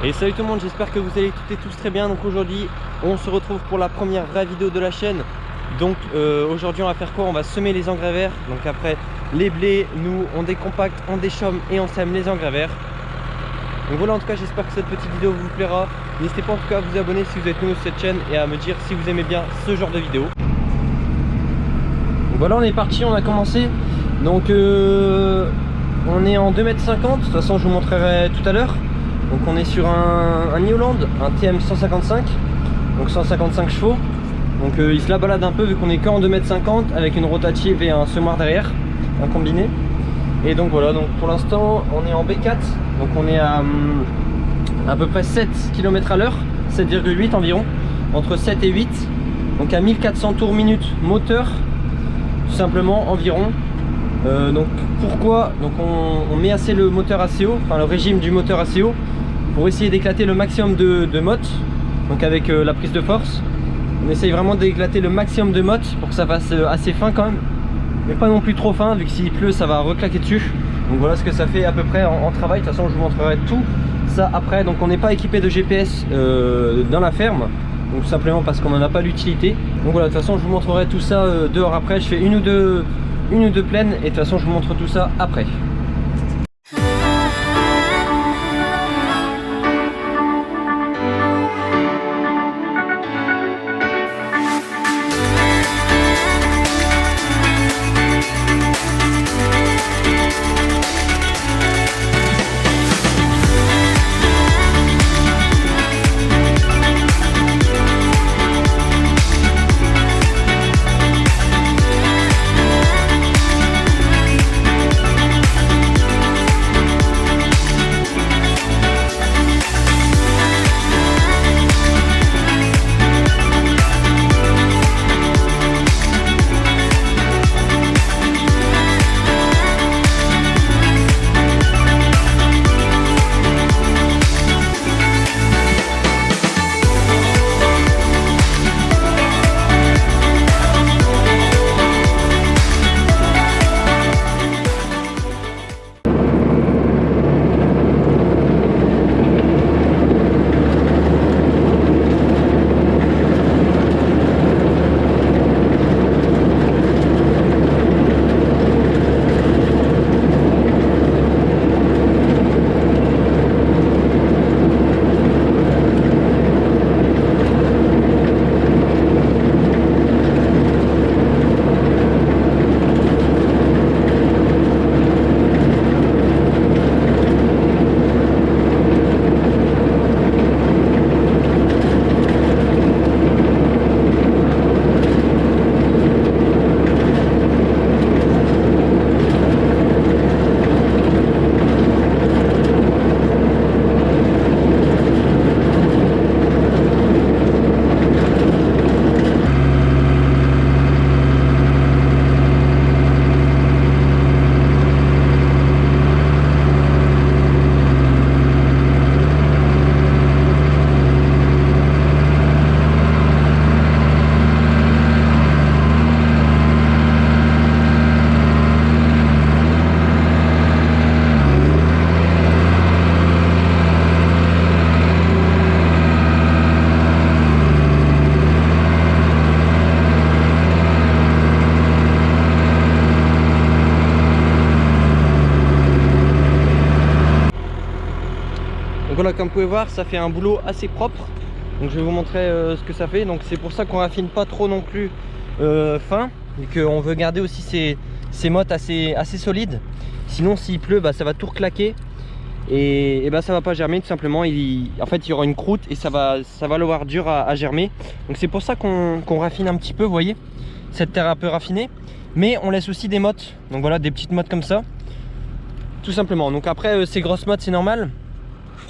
Et salut tout le monde, j'espère que vous allez toutes et tous très bien. Donc aujourd'hui on se retrouve pour la première vraie vidéo de la chaîne. Donc aujourd'hui on va faire quoi? On va semer les engrais verts. Donc après les blés, nous on décompacte, on déchaume et on sème les engrais verts. Donc voilà, en tout cas j'espère que cette petite vidéo vous plaira. N'hésitez pas en tout cas à vous abonner si vous êtes nouveau sur cette chaîne et à me dire si vous aimez bien ce genre de vidéo. Donc voilà, on est parti, on a commencé. Donc on est en 2,50 m. De toute façon je vous montrerai tout à l'heure. Donc on est sur un New Holland, un TM 155, donc 155 chevaux. Donc il se la balade un peu vu qu'on est qu'en 2,50 m avec une rotative et un semoir derrière, un combiné. Et donc voilà, donc pour l'instant on est en B4, donc on est à peu près 7 km à l'heure, 7,8 environ, entre 7 et 8, donc à 1400 tours minute moteur, tout simplement environ. Donc pourquoi? Donc on met assez le moteur assez haut, enfin le régime du moteur assez haut, pour essayer d'éclater le maximum de mottes. Donc avec la prise de force, on essaye vraiment d'éclater le maximum de mottes pour que ça fasse assez fin quand même, mais pas non plus trop fin, vu que s'il pleut ça va reclaquer dessus. Donc voilà ce que ça fait à peu près en travail. De toute façon je vous montrerai tout ça après. Donc on n'est pas équipé de GPS dans la ferme, donc tout simplement parce qu'on n'en a pas l'utilité. Donc voilà, de toute façon je vous montrerai tout ça dehors après. Je fais une ou deux plaines et de toute façon je vous montre tout ça après. Donc voilà, comme vous pouvez voir, ça fait un boulot assez propre. Donc je vais vous montrer ce que ça fait. Donc c'est pour ça qu'on raffine pas trop non plus fin, et qu'on veut garder aussi ces mottes assez solides. Sinon s'il pleut, bah, ça va tout reclaquer et bah, ça va pas germer tout simplement. En fait il y aura une croûte et ça va l'avoir dur à germer. Donc c'est pour ça qu'on raffine un petit peu, vous voyez, cette terre un peu raffinée. Mais on laisse aussi des mottes, donc voilà, des petites mottes comme ça, tout simplement. Donc après ces grosses mottes c'est normal,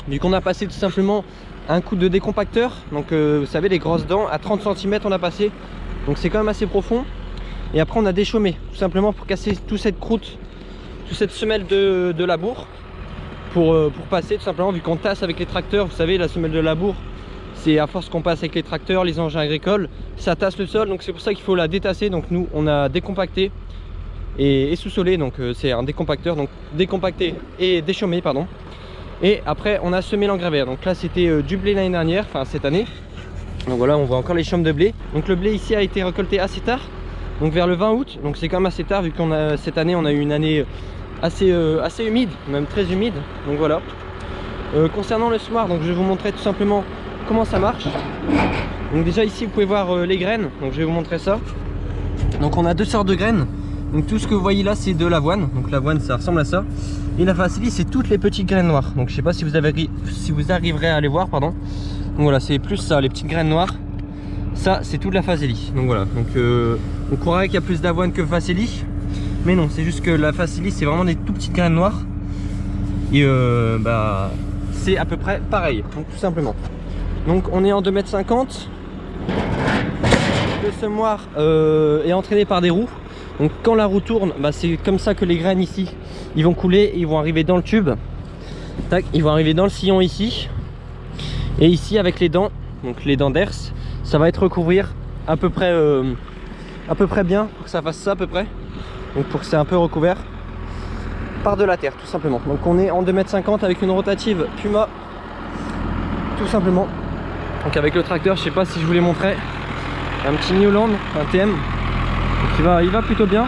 vu qu'on a passé tout simplement un coup de décompacteur. Donc vous savez, les grosses dents à 30 cm on a passé, donc c'est quand même assez profond. Et après on a déchaumé tout simplement pour casser toute cette croûte, toute cette semelle de labour, pour passer tout simplement, vu qu'on tasse avec les tracteurs. Vous savez, la semelle de labour, c'est à force qu'on passe avec les tracteurs, les engins agricoles, ça tasse le sol. Donc c'est pour ça qu'il faut la détasser. Donc nous on a décompacté et sous-solé, donc c'est un décompacteur, donc décompacté et déchaumé pardon. Et après on a semé l'engrais vert. Donc là c'était du blé l'année dernière, enfin cette année. Donc voilà, on voit encore les chaumes de blé. Donc le blé ici a été récolté assez tard, donc vers le 20 août. Donc c'est quand même assez tard vu qu'on a cette année on a eu une année assez humide, même très humide. Donc voilà. Concernant le semoir, donc je vais vous montrer tout simplement comment ça marche. Donc déjà ici vous pouvez voir les graines, donc je vais vous montrer ça. Donc on a deux sortes de graines. Donc tout ce que vous voyez là c'est de l'avoine. Donc l'avoine ça ressemble à ça. Et la Facili c'est toutes les petites graines noires. Donc je sais pas si vous arriverez à les voir, pardon. Donc voilà, c'est plus ça, les petites graines noires. Ça c'est toute la Facili. Donc voilà, donc on croirait qu'il y a plus d'avoine que Facili, mais non, c'est juste que la Facili c'est vraiment des tout petites graines noires. Et bah c'est à peu près pareil, donc tout simplement. Donc on est en 2,50 m. Le semoir est entraîné par des roues. Donc quand la roue tourne, bah, c'est comme ça que les graines ici ils vont couler, ils vont arriver dans le tube. Tac, ils vont arriver dans le sillon ici. Et ici avec les dents, donc les dents d'Hers, ça va être recouvrir à peu près bien pour que ça fasse ça à peu près. Donc pour que c'est un peu recouvert par de la terre tout simplement. Donc on est en 2,50 m avec une rotative Puma tout simplement. Donc avec le tracteur, je sais pas si je vous l'ai montré, un petit Newland, un TM. Donc il va plutôt bien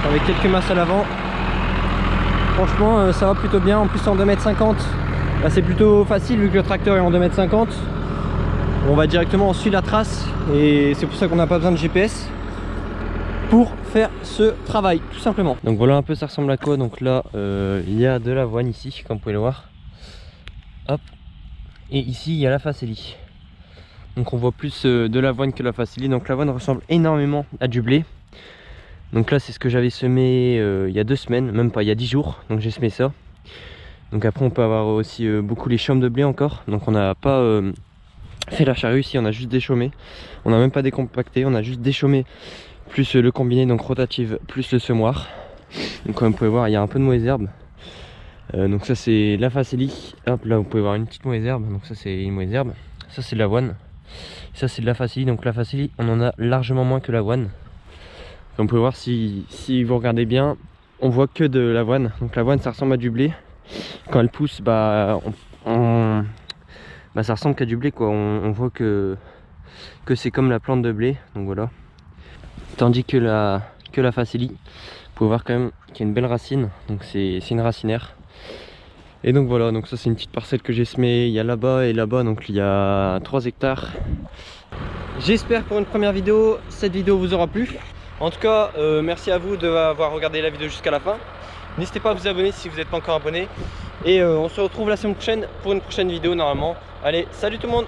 avec quelques masses à l'avant. Franchement ça va plutôt bien. En plus en 2,50 m là, c'est plutôt facile vu que le tracteur est en 2,50 m. On va directement, on suit la trace et c'est pour ça qu'on n'a pas besoin de GPS pour faire ce travail tout simplement. Donc voilà un peu ça ressemble à quoi. Donc là il y a de l'avoine ici comme vous pouvez le voir. Hop. Et ici il y a la Facili. Donc on voit plus de l'avoine que la Facili. Donc l'avoine ressemble énormément à du blé. Donc là c'est ce que j'avais semé il y a 2 semaines, même pas, il y a 10 jours. Donc j'ai semé ça. Donc après on peut avoir aussi beaucoup les chaumes de blé encore. Donc on n'a pas fait la charrue ici, on a juste déchaumé. On n'a même pas décompacté, on a juste déchaumé plus le combiné, donc rotative plus le semoir. Donc comme vous pouvez voir il y a un peu de mauvaise herbe. Donc ça c'est la Facili. Hop là vous pouvez voir une petite mauvaise herbe. Donc ça c'est une mauvaise herbe. Ça c'est de l'avoine. Ça c'est de la Facili. Donc la Facili on en a largement moins que l'avoine. Comme vous pouvez voir si vous regardez bien, on voit que de l'avoine. Donc l'avoine ça ressemble à du blé. Quand elle pousse bah, ça ressemble qu'à du blé quoi. On voit que c'est comme la plante de blé. Donc voilà. Tandis que la Facili, vous pouvez voir quand même qu'il y a une belle racine. Donc c'est une racinaire. Et donc voilà, donc ça c'est une petite parcelle que j'ai semée. Il y a là-bas et là-bas, donc il y a 3 hectares. J'espère pour une première vidéo, cette vidéo vous aura plu. En tout cas, merci à vous d'avoir regardé la vidéo jusqu'à la fin. N'hésitez pas à vous abonner si vous n'êtes pas encore abonné. Et on se retrouve la semaine prochaine pour une prochaine vidéo normalement. Allez, salut tout le monde!